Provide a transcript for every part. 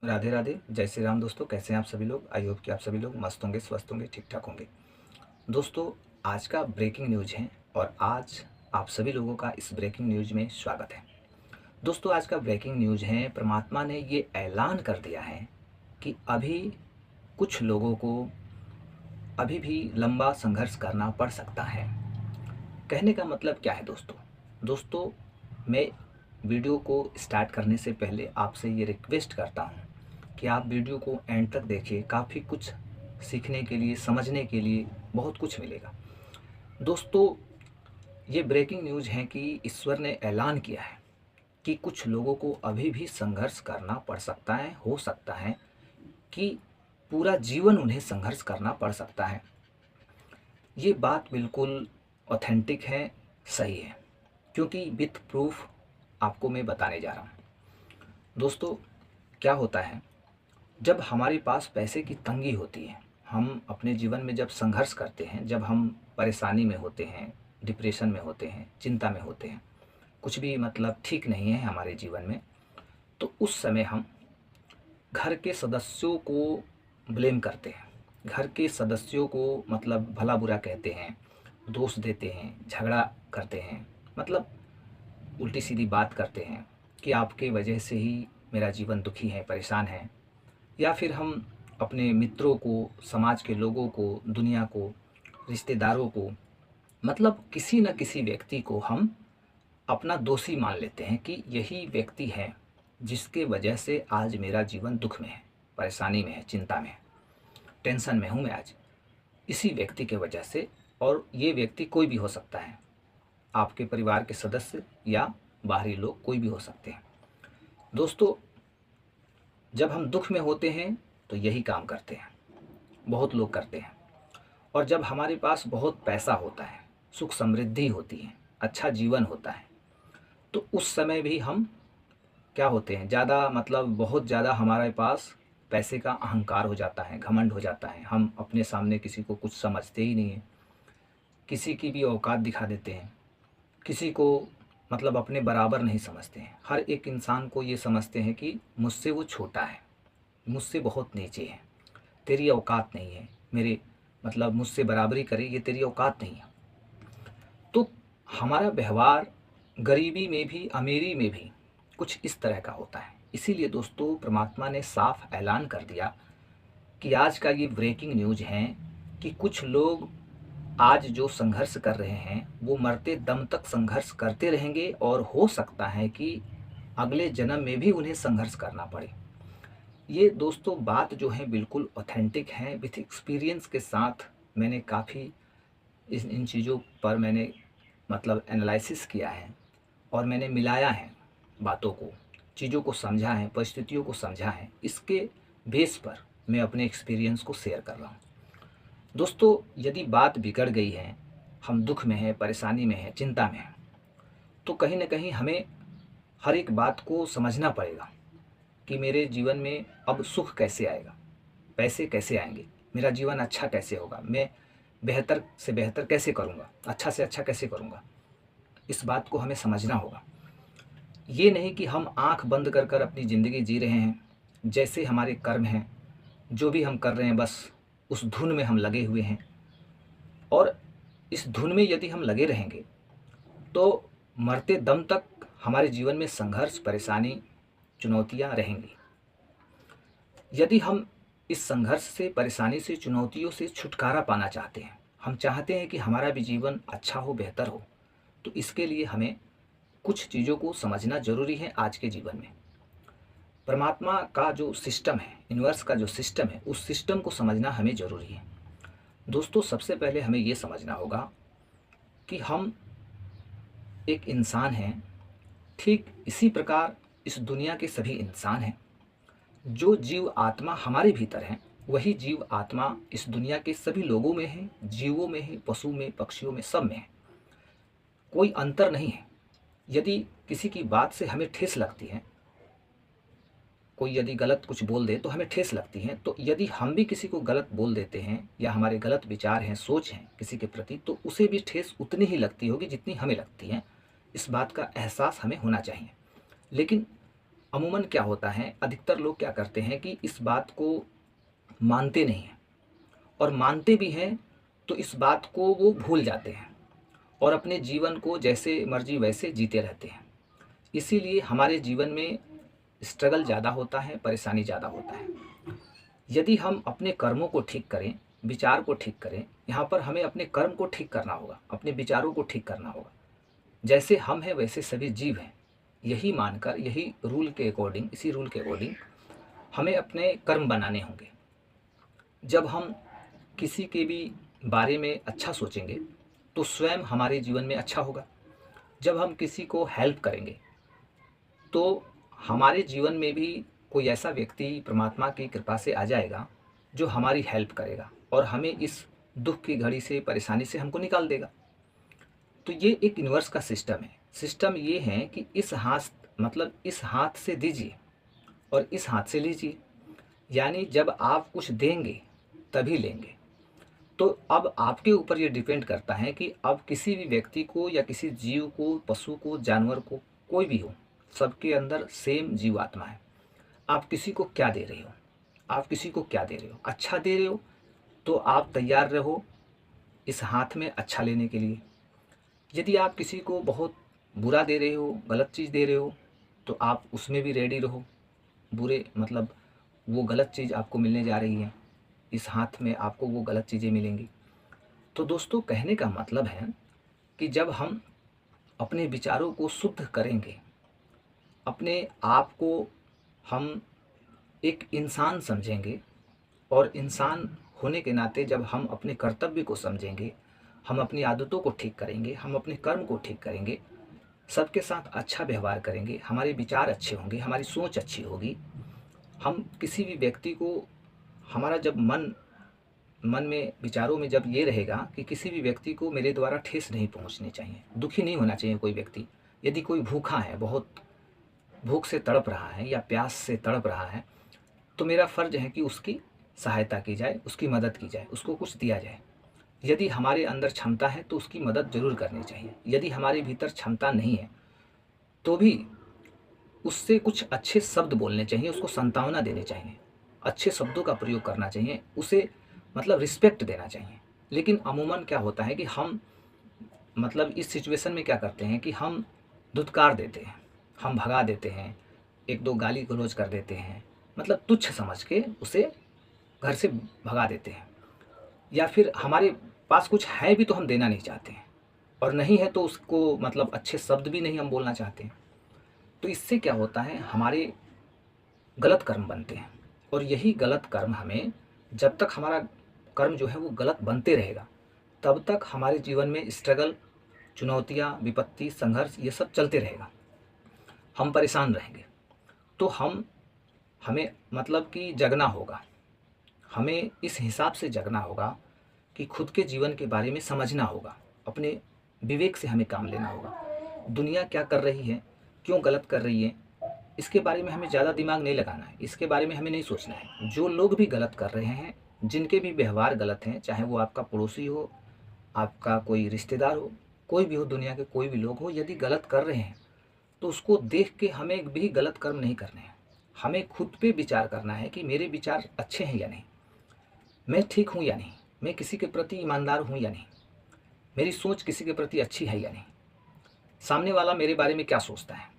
राधे राधे, जय श्री राम। दोस्तों, कैसे हैं आप सभी लोग? आई होप कि आप सभी लोग मस्त होंगे, स्वस्थ होंगे, ठीक ठाक होंगे। दोस्तों, आज का ब्रेकिंग न्यूज़ है और आज आप सभी लोगों का इस ब्रेकिंग न्यूज़ में स्वागत है। दोस्तों, आज का ब्रेकिंग न्यूज़ है, परमात्मा ने ये ऐलान कर दिया है कि अभी कुछ लोगों को अभी भी लंबा संघर्ष करना पड़ सकता है। कहने का मतलब क्या है दोस्तों? दोस्तों, मैं वीडियो को स्टार्ट करने से पहले आपसे ये रिक्वेस्ट करता हूँ कि आप वीडियो को एंड तक देखिए। काफ़ी कुछ सीखने के लिए, समझने के लिए बहुत कुछ मिलेगा। दोस्तों, ये ब्रेकिंग न्यूज़ है कि ईश्वर ने ऐलान किया है कि कुछ लोगों को अभी भी संघर्ष करना पड़ सकता है, हो सकता है कि पूरा जीवन उन्हें संघर्ष करना पड़ सकता है। ये बात बिल्कुल ऑथेंटिक है, सही है, क्योंकि विथ प्रूफ आपको मैं बताने जा रहा हूँ। दोस्तों, क्या होता है, जब हमारे पास पैसे की तंगी होती है, हम अपने जीवन में जब संघर्ष करते हैं, जब हम परेशानी में होते हैं, डिप्रेशन में होते हैं, चिंता में होते हैं, कुछ भी मतलब ठीक नहीं है हमारे जीवन में, तो उस समय हम घर के सदस्यों को ब्लेम करते हैं। घर के सदस्यों को मतलब भला बुरा कहते हैं, दोष देते हैं, झगड़ा करते हैं, मतलब उल्टी सीधी बात करते हैं कि आपके वजह से ही मेरा जीवन दुखी है, परेशान है। या फिर हम अपने मित्रों को, समाज के लोगों को, दुनिया को, रिश्तेदारों को, मतलब किसी न किसी व्यक्ति को हम अपना दोषी मान लेते हैं कि यही व्यक्ति है जिसके वजह से आज मेरा जीवन दुख में है, परेशानी में है, चिंता में है, टेंशन में हूँ मैं आज, इसी व्यक्ति के वजह से। और ये व्यक्ति कोई भी हो सकता है, आपके परिवार के सदस्य या बाहरी लोग कोई भी हो सकते हैं। दोस्तों, जब हम दुख में होते हैं तो यही काम करते हैं, बहुत लोग करते हैं। और जब हमारे पास बहुत पैसा होता है, सुख समृद्धि होती है, अच्छा जीवन होता है, तो उस समय भी हम क्या होते हैं, ज़्यादा मतलब बहुत ज़्यादा हमारे पास पैसे का अहंकार हो जाता है, घमंड हो जाता है। हम अपने सामने किसी को कुछ समझते ही नहीं हैं, किसी की भी औकात दिखा देते हैं, किसी को मतलब अपने बराबर नहीं समझते हैं। हर एक इंसान को ये समझते हैं कि मुझसे वो छोटा है, मुझसे बहुत नीचे है, तेरी औकात नहीं है, मेरे मतलब मुझसे बराबरी करे, ये तेरी औकात नहीं है। तो हमारा व्यवहार गरीबी में भी, अमीरी में भी कुछ इस तरह का होता है। इसीलिए दोस्तों, परमात्मा ने साफ ऐलान कर दिया कि आज का ये ब्रेकिंग न्यूज़ है कि कुछ लोग आज जो संघर्ष कर रहे हैं वो मरते दम तक संघर्ष करते रहेंगे और हो सकता है कि अगले जन्म में भी उन्हें संघर्ष करना पड़े। ये दोस्तों बात जो है बिल्कुल ऑथेंटिक है, विथ एक्सपीरियंस के साथ मैंने काफ़ी इन चीज़ों पर मैंने मतलब एनालिसिस किया है और मैंने मिलाया है बातों को, चीज़ों को समझा है, परिस्थितियों को समझा है। इसके बेस पर मैं अपने एक्सपीरियंस को शेयर कर रहा हूँ। दोस्तों, यदि बात बिगड़ गई है, हम दुख में हैं, परेशानी में हैं, चिंता में हैं, तो कहीं न कहीं हमें हर एक बात को समझना पड़ेगा कि मेरे जीवन में अब सुख कैसे आएगा, पैसे कैसे आएँगे, मेरा जीवन अच्छा कैसे होगा, मैं बेहतर से बेहतर कैसे करूँगा, अच्छा से अच्छा कैसे करूँगा। इस बात को हमें समझना होगा। ये नहीं कि हम आँख बंद कर कर अपनी ज़िंदगी जी रहे हैं, जैसे हमारे कर्म हैं, जो भी हम कर रहे हैं बस उस धुन में हम लगे हुए हैं। और इस धुन में यदि हम लगे रहेंगे तो मरते दम तक हमारे जीवन में संघर्ष, परेशानी, चुनौतियाँ रहेंगी। यदि हम इस संघर्ष से, परेशानी से, चुनौतियों से छुटकारा पाना चाहते हैं, हम चाहते हैं कि हमारा भी जीवन अच्छा हो, बेहतर हो, तो इसके लिए हमें कुछ चीज़ों को समझना ज़रूरी है आज के जीवन में। परमात्मा का जो सिस्टम है, यूनिवर्स का जो सिस्टम है, उस सिस्टम को समझना हमें ज़रूरी है। दोस्तों, सबसे पहले हमें ये समझना होगा कि हम एक इंसान हैं, ठीक इसी प्रकार इस दुनिया के सभी इंसान हैं। जो जीव आत्मा हमारे भीतर है, वही जीव आत्मा इस दुनिया के सभी लोगों में है, जीवों में है, पशु में, पक्षियों में, सब में है। कोई अंतर नहीं है। यदि किसी की बात से हमें ठेस लगती है, कोई यदि गलत कुछ बोल दे तो हमें ठेस लगती है, तो यदि हम भी किसी को गलत बोल देते हैं या हमारे गलत विचार हैं, सोच हैं किसी के प्रति, तो उसे भी ठेस उतनी ही लगती होगी जितनी हमें लगती है। इस बात का एहसास हमें होना चाहिए। लेकिन अमूमन क्या होता है, अधिकतर लोग क्या करते हैं कि इस बात को मानते नहीं हैं, और मानते भी हैं तो इस बात को वो भूल जाते हैं और अपने जीवन को जैसे मर्जी वैसे जीते रहते हैं। इसीलिए हमारे जीवन में स्ट्रगल ज़्यादा होता है, परेशानी ज़्यादा होता है। यदि हम अपने कर्मों को ठीक करें, विचार को ठीक करें, यहाँ पर हमें अपने कर्म को ठीक करना होगा, अपने विचारों को ठीक करना होगा। जैसे हम हैं वैसे सभी जीव हैं, यही मानकर, यही रूल के अकॉर्डिंग, इसी रूल के अकॉर्डिंग हमें अपने कर्म बनाने होंगे। जब हम किसी के भी बारे में अच्छा सोचेंगे तो स्वयं हमारे जीवन में अच्छा होगा। जब हम किसी को हेल्प करेंगे तो हमारे जीवन में भी कोई ऐसा व्यक्ति परमात्मा की कृपा से आ जाएगा जो हमारी हेल्प करेगा और हमें इस दुख की घड़ी से, परेशानी से हमको निकाल देगा। तो ये एक यूनिवर्स का सिस्टम है। सिस्टम ये है कि इस हाथ, मतलब इस हाथ से दीजिए और इस हाथ से लीजिए, यानी जब आप कुछ देंगे तभी लेंगे। तो अब आपके ऊपर ये डिपेंड करता है कि अब किसी भी व्यक्ति को या किसी जीव को, पशु को, जानवर को, कोई भी हो, सबके अंदर सेम जीवात्मा है। आप किसी को क्या दे रहे हो, आप किसी को क्या दे रहे हो? अच्छा दे रहे हो तो आप तैयार रहो इस हाथ में अच्छा लेने के लिए। यदि आप किसी को बहुत बुरा दे रहे हो, गलत चीज़ दे रहे हो, तो आप उसमें भी रेडी रहो। बुरे मतलब वो गलत चीज़ आपको मिलने जा रही है, इस हाथ में आपको वो गलत चीज़ें मिलेंगी। तो दोस्तों, कहने का मतलब है कि जब हम अपने विचारों को शुद्ध करेंगे, अपने आप को हम एक इंसान समझेंगे, और इंसान होने के नाते जब हम अपने कर्तव्य को समझेंगे, हम अपनी आदतों को ठीक करेंगे, हम अपने कर्म को ठीक करेंगे, सबके साथ अच्छा व्यवहार करेंगे, हमारे विचार अच्छे होंगे, हमारी सोच अच्छी होगी। हम किसी भी व्यक्ति को, हमारा जब मन मन में, विचारों में जब ये रहेगा कि किसी भी व्यक्ति को मेरे द्वारा ठेस नहीं पहुंचनी चाहिए, दुखी नहीं होना चाहिए कोई व्यक्ति। यदि कोई भूखा है, बहुत भूख से तड़प रहा है या प्यास से तड़प रहा है, तो मेरा फ़र्ज है कि उसकी सहायता की जाए, उसकी मदद की जाए, उसको कुछ दिया जाए। यदि हमारे अंदर क्षमता है तो उसकी मदद ज़रूर करनी चाहिए। यदि हमारे भीतर क्षमता नहीं है तो भी उससे कुछ अच्छे शब्द बोलने चाहिए, उसको सांत्वना देनी चाहिए, अच्छे शब्दों का प्रयोग करना चाहिए, उसे मतलब रिस्पेक्ट देना चाहिए। लेकिन अमूमन क्या होता है कि हम मतलब इस सिचुएशन में क्या करते हैं कि हम धुतकार देते हैं, हम भगा देते हैं, एक दो गाली गलौज कर देते हैं, मतलब तुच्छ समझ के उसे घर से भगा देते हैं। या फिर हमारे पास कुछ है भी तो हम देना नहीं चाहते हैं, और नहीं है तो उसको मतलब अच्छे शब्द भी नहीं हम बोलना चाहते हैं। तो इससे क्या होता है, हमारे गलत कर्म बनते हैं, और यही गलत कर्म हमें, जब तक हमारा कर्म जो है वो गलत बनते रहेगा, तब तक हमारे जीवन में स्ट्रगल, चुनौतियाँ, विपत्ति, संघर्ष, ये सब चलते रहेगा। हम परेशान रहेंगे। तो हमें मतलब कि जगना होगा, हमें इस हिसाब से जगना होगा कि खुद के जीवन के बारे में समझना होगा, अपने विवेक से हमें काम लेना होगा। दुनिया क्या कर रही है, क्यों गलत कर रही है, इसके बारे में हमें ज़्यादा दिमाग नहीं लगाना है, इसके बारे में हमें नहीं सोचना है। जो लोग भी गलत कर रहे हैं, जिनके भी व्यवहार गलत हैं, चाहे वो आपका पड़ोसी हो, आपका कोई रिश्तेदार हो, कोई भी हो, दुनिया के कोई भी लोग हो, यदि गलत कर रहे हैं तो उसको देख के हमें भी गलत कर्म नहीं करने हैं। हमें खुद पे विचार करना है कि मेरे विचार अच्छे हैं या नहीं, मैं ठीक हूँ या नहीं, मैं किसी के प्रति ईमानदार हूँ या नहीं, मेरी सोच किसी के प्रति अच्छी है या नहीं, सामने वाला मेरे बारे में क्या सोचता है,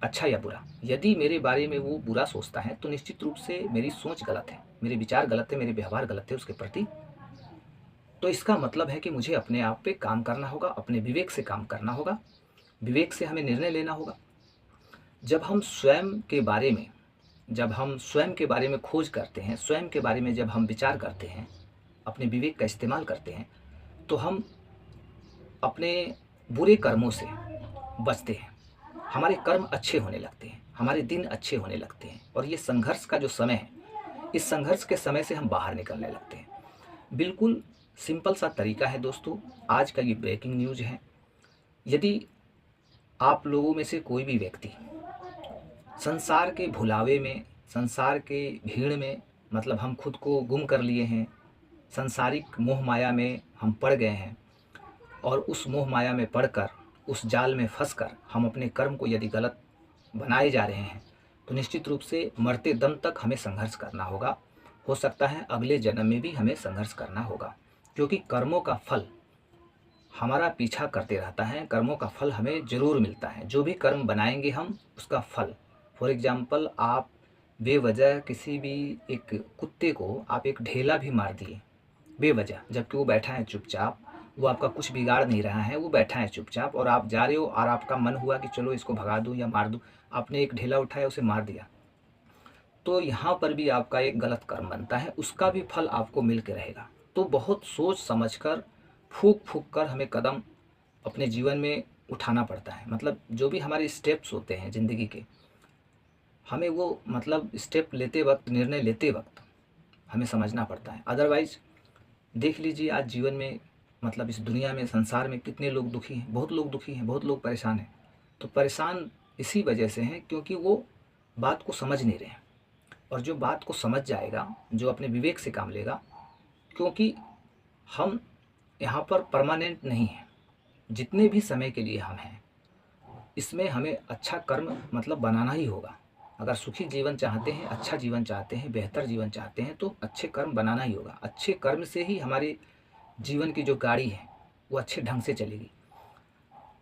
अच्छा या बुरा। यदि मेरे बारे में वो बुरा सोचता है तो निश्चित रूप से मेरी सोच गलत है, मेरे विचार गलत है, मेरे व्यवहार गलत है उसके प्रति। तो इसका मतलब है कि मुझे अपने आप पे काम करना होगा, अपने विवेक से काम करना होगा, विवेक से हमें निर्णय लेना होगा। जब हम स्वयं के बारे में खोज करते हैं, स्वयं के बारे में जब हम विचार करते हैं, अपने विवेक का इस्तेमाल करते हैं, तो हम अपने बुरे कर्मों से बचते हैं, हमारे कर्म अच्छे होने लगते हैं, हमारे दिन अच्छे होने लगते हैं, और ये संघर्ष का जो समय है, इस संघर्ष के समय से हम बाहर निकलने लगते हैं। बिल्कुल सिंपल सा तरीका है दोस्तों, आज का ये ब्रेकिंग न्यूज़ है। यदि आप लोगों में से कोई भी व्यक्ति संसार के भुलावे में, संसार के भीड़ में, मतलब हम खुद को गुम कर लिए हैं, सांसारिक मोह माया में हम पड़ गए हैं, और उस मोह माया में पड़कर, उस जाल में फंसकर हम अपने कर्म को यदि गलत बनाए जा रहे हैं, तो निश्चित रूप से मरते दम तक हमें संघर्ष करना होगा। हो सकता है अगले जन्म में भी हमें संघर्ष करना होगा, क्योंकि कर्मों का फल हमारा पीछा करते रहता है। कर्मों का फल हमें ज़रूर मिलता है। जो भी कर्म बनाएंगे हम, उसका फल, फॉर एग्ज़ाम्पल आप बेवजह किसी भी एक कुत्ते को आप एक ढेला भी मार दिए बेवजह, जबकि वो बैठा है चुपचाप, वो आपका कुछ बिगाड़ नहीं रहा है, वो बैठा है चुपचाप, और आप जा रहे हो और आपका मन हुआ कि चलो इसको भगा दूँ या मार दूँ, आपने एक ढेला उठाया उसे मार दिया, तो यहाँ पर भी आपका एक गलत कर्म बनता है, उसका भी फल आपको मिल के रहेगा। तो बहुत सोच समझ कर, फूँक फूँक कर हमें कदम अपने जीवन में उठाना पड़ता है। मतलब जो भी हमारे स्टेप्स होते हैं ज़िंदगी के, हमें वो मतलब स्टेप लेते वक्त, निर्णय लेते वक्त हमें समझना पड़ता है। अदरवाइज़ देख लीजिए आज जीवन में, मतलब इस दुनिया में, संसार में कितने लोग दुखी हैं, बहुत लोग दुखी हैं, बहुत लोग परेशान हैं। तो परेशान इसी वजह से हैं क्योंकि वो बात को समझ नहीं रहे हैं। और जो बात को समझ जाएगा, जो अपने विवेक से काम लेगा, क्योंकि हम यहाँ पर परमानेंट नहीं हैं, जितने भी समय के लिए हम हैं, इसमें हमें अच्छा कर्म मतलब बनाना ही होगा। अगर सुखी जीवन चाहते हैं, अच्छा जीवन चाहते हैं, बेहतर जीवन चाहते हैं, तो अच्छे कर्म बनाना ही होगा। अच्छे कर्म से ही हमारे जीवन की जो गाड़ी है वो अच्छे ढंग से चलेगी।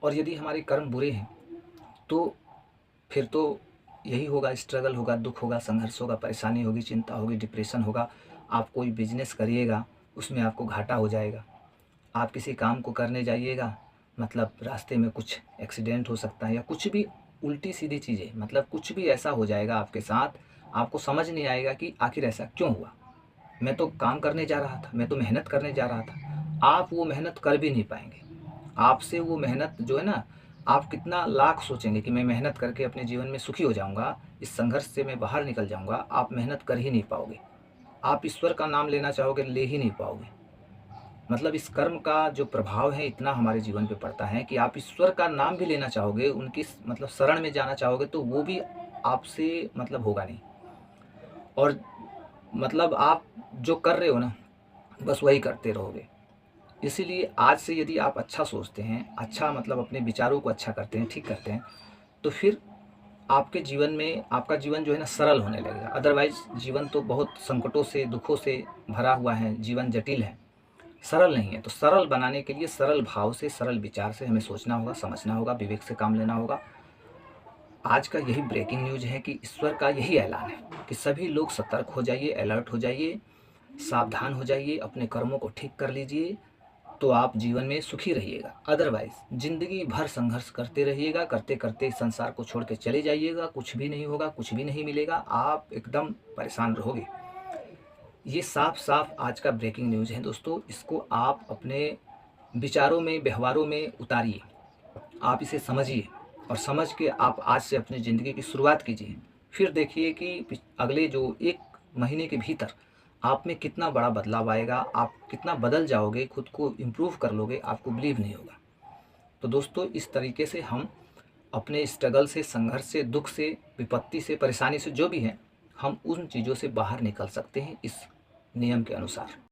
और यदि हमारे कर्म बुरे हैं तो फिर तो यही होगा, स्ट्रगल होगा, दुख होगा, संघर्ष होगा, परेशानी होगी, चिंता होगी, डिप्रेशन होगा। आप कोई बिजनेस करिएगा, उसमें आपको घाटा हो जाएगा। आप किसी काम को करने जाइएगा, मतलब रास्ते में कुछ एक्सीडेंट हो सकता है, या कुछ भी उल्टी सीधी चीज़ें, मतलब कुछ भी ऐसा हो जाएगा आपके साथ, आपको समझ नहीं आएगा कि आखिर ऐसा क्यों हुआ। मैं तो काम करने जा रहा था, मैं तो मेहनत करने जा रहा था। आप वो मेहनत कर भी नहीं पाएंगे। आपसे वो मेहनत जो है ना, आप कितना लाख सोचेंगे कि मैं मेहनत करके अपने जीवन में सुखी हो जाऊंगा, इस संघर्ष से मैं बाहर निकल जाऊंगा, आप मेहनत कर ही नहीं पाओगे। आप ईश्वर का नाम लेना चाहोगे, ले ही नहीं पाओगे। मतलब इस कर्म का जो प्रभाव है इतना हमारे जीवन पे पड़ता है कि आप ईश्वर का नाम भी लेना चाहोगे, उनकी मतलब शरण में जाना चाहोगे, तो वो भी आपसे मतलब होगा नहीं। और मतलब आप जो कर रहे हो ना, बस वही करते रहोगे। इसीलिए आज से यदि आप अच्छा सोचते हैं, अच्छा मतलब अपने विचारों को अच्छा करते हैं, ठीक करते हैं, तो फिर आपके जीवन में, आपका जीवन जो है ना सरल होने लगेगा। अदरवाइज़ जीवन तो बहुत संकटों से, दुखों से भरा हुआ है, जीवन जटिल है, सरल नहीं है। तो सरल बनाने के लिए सरल भाव से, सरल विचार से हमें सोचना होगा, समझना होगा, विवेक से काम लेना होगा। आज का यही ब्रेकिंग न्यूज़ है कि ईश्वर का यही ऐलान है कि सभी लोग सतर्क हो जाइए, अलर्ट हो जाइए, सावधान हो जाइए, अपने कर्मों को ठीक कर लीजिए, तो आप जीवन में सुखी रहिएगा। अदरवाइज़ ज़िंदगी भर संघर्ष करते रहिएगा, करते करते संसार को छोड़ के चले जाइएगा, कुछ भी नहीं होगा, कुछ भी नहीं मिलेगा, आप एकदम परेशान रहोगे। ये साफ साफ आज का ब्रेकिंग न्यूज़ है दोस्तों। इसको आप अपने विचारों में, व्यवहारों में उतारिए, आप इसे समझिए, और समझ के आप आज से अपनी ज़िंदगी की शुरुआत कीजिए। फिर देखिए कि अगले जो 1 महीने के भीतर आप में कितना बड़ा बदलाव आएगा, आप कितना बदल जाओगे, खुद को इम्प्रूव कर लोगे, आपको बिलीव नहीं होगा। तो दोस्तों इस तरीके से हम अपने स्ट्रगल से, संघर्ष से, दुख से, विपत्ति से, परेशानी से, जो भी है, हम उन चीज़ों से बाहर निकल सकते हैं इस नियम के अनुसार।